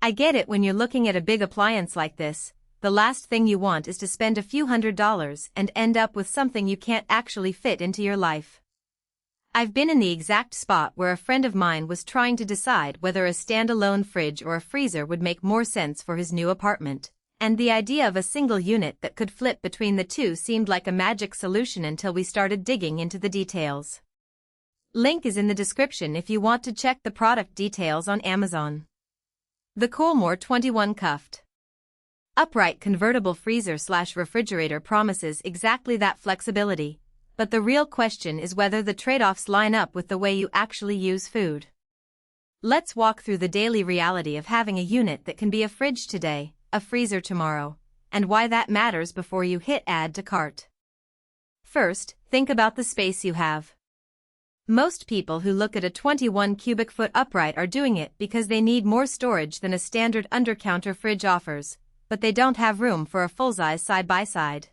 I get it. When you're looking at a big appliance like this, the last thing you want is to spend a few $100s and end up with something you can't actually fit into your life. I've been in the exact spot where a friend of mine was trying to decide whether a standalone fridge or a freezer would make more sense for his new apartment, and the idea of a single unit that could flip between the two seemed like a magic solution until we started digging into the details. Link is in the description if you want to check the product details on Amazon. The KoolMore 21 Cuffed Upright Convertible Freezer/Refrigerator promises exactly that flexibility, but the real question is whether the trade-offs line up with the way you actually use food. Let's walk through the daily reality of having a unit that can be a fridge today, a freezer tomorrow, and why that matters before you hit add to cart. First, think about the space you have. Most people who look at a 21 cubic foot upright are doing it because they need more storage than a standard under-counter fridge offers, but they don't have room for a full-size side-by-side.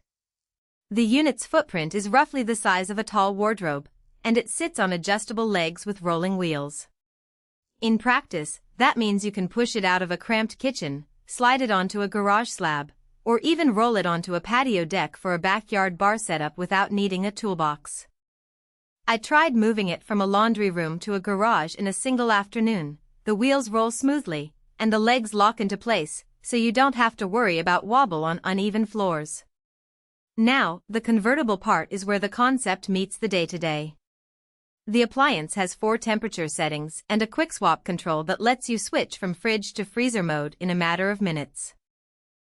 The unit's footprint is roughly the size of a tall wardrobe, and it sits on adjustable legs with rolling wheels. In practice, that means you can push it out of a cramped kitchen, slide it onto a garage slab, or even roll it onto a patio deck for a backyard bar setup without needing a toolbox. I tried moving it from a laundry room to a garage in a single afternoon. The wheels roll smoothly, and the legs lock into place, so you don't have to worry about wobble on uneven floors. Now, the convertible part is where the concept meets the day-to-day. The appliance has 4 temperature settings and a quick swap control that lets you switch from fridge to freezer mode in a matter of minutes.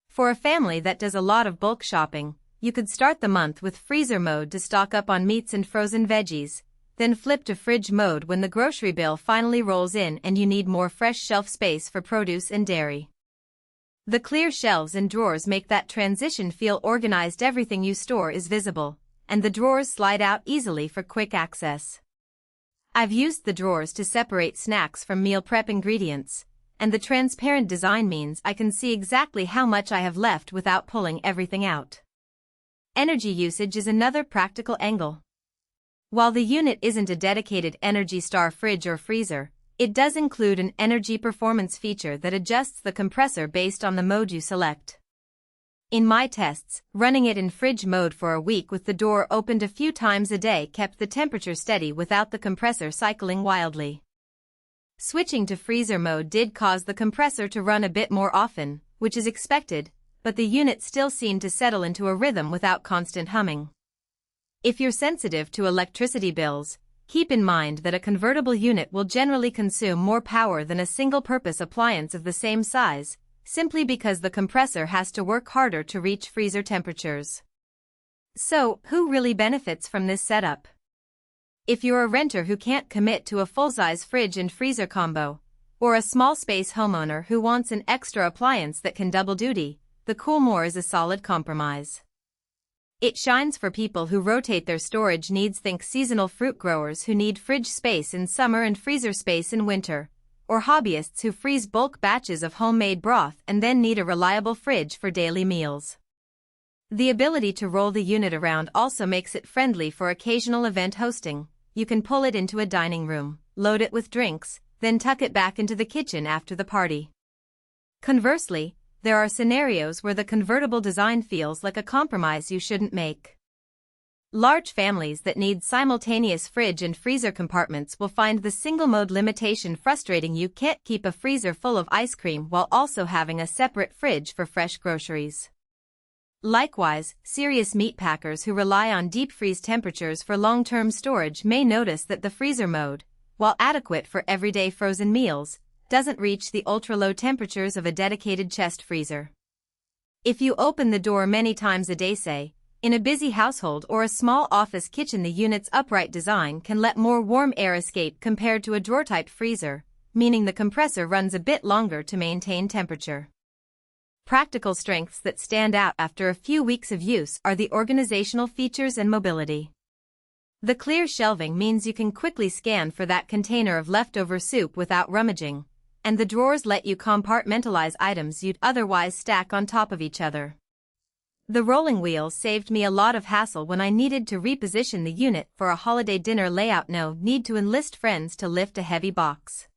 For a family that does a lot of bulk shopping, you could start the month with freezer mode to stock up on meats and frozen veggies, then flip to fridge mode when the grocery bill finally rolls in and you need more fresh shelf space for produce and dairy. The clear shelves and drawers make that transition feel organized. Everything you store is visible, and the drawers slide out easily for quick access. I've used the drawers to separate snacks from meal prep ingredients, and the transparent design means I can see exactly how much I have left without pulling everything out. Energy usage is another practical angle. While the unit isn't a dedicated Energy Star fridge or freezer, it does include an energy performance feature that adjusts the compressor based on the mode you select. In my tests, running it in fridge mode for a week with the door opened a few times a day kept the temperature steady without the compressor cycling wildly. Switching to freezer mode did cause the compressor to run a bit more often, which is expected, but the unit still seemed to settle into a rhythm without constant humming. If you're sensitive to electricity bills, keep in mind that a convertible unit will generally consume more power than a single-purpose appliance of the same size, simply because the compressor has to work harder to reach freezer temperatures. So, who really benefits from this setup? If you're a renter who can't commit to a full-size fridge and freezer combo, or a small-space homeowner who wants an extra appliance that can double duty, the KoolMore is a solid compromise. It shines for people who rotate their storage needs. Think seasonal fruit growers who need fridge space in summer and freezer space in winter, or hobbyists who freeze bulk batches of homemade broth and then need a reliable fridge for daily meals. The ability to roll the unit around also makes it friendly for occasional event hosting. You can pull it into a dining room, load it with drinks, then tuck it back into the kitchen after the party. Conversely, there are scenarios where the convertible design feels like a compromise you shouldn't make. Large families that need simultaneous fridge and freezer compartments will find the single-mode limitation frustrating. You can't keep a freezer full of ice cream while also having a separate fridge for fresh groceries. Likewise, serious meat packers who rely on deep freeze temperatures for long-term storage may notice that the freezer mode, while adequate for everyday frozen meals, doesn't reach the ultra-low temperatures of a dedicated chest freezer. If you open the door many times a day, say, in a busy household or a small office kitchen, the unit's upright design can let more warm air escape compared to a drawer-type freezer, meaning the compressor runs a bit longer to maintain temperature. Practical strengths that stand out after a few weeks of use are the organizational features and mobility. The clear shelving means you can quickly scan for that container of leftover soup without rummaging, and the drawers let you compartmentalize items you'd otherwise stack on top of each other. The rolling wheels saved me a lot of hassle when I needed to reposition the unit for a holiday dinner layout. No need to enlist friends to lift a heavy box.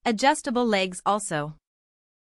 Adjustable legs also.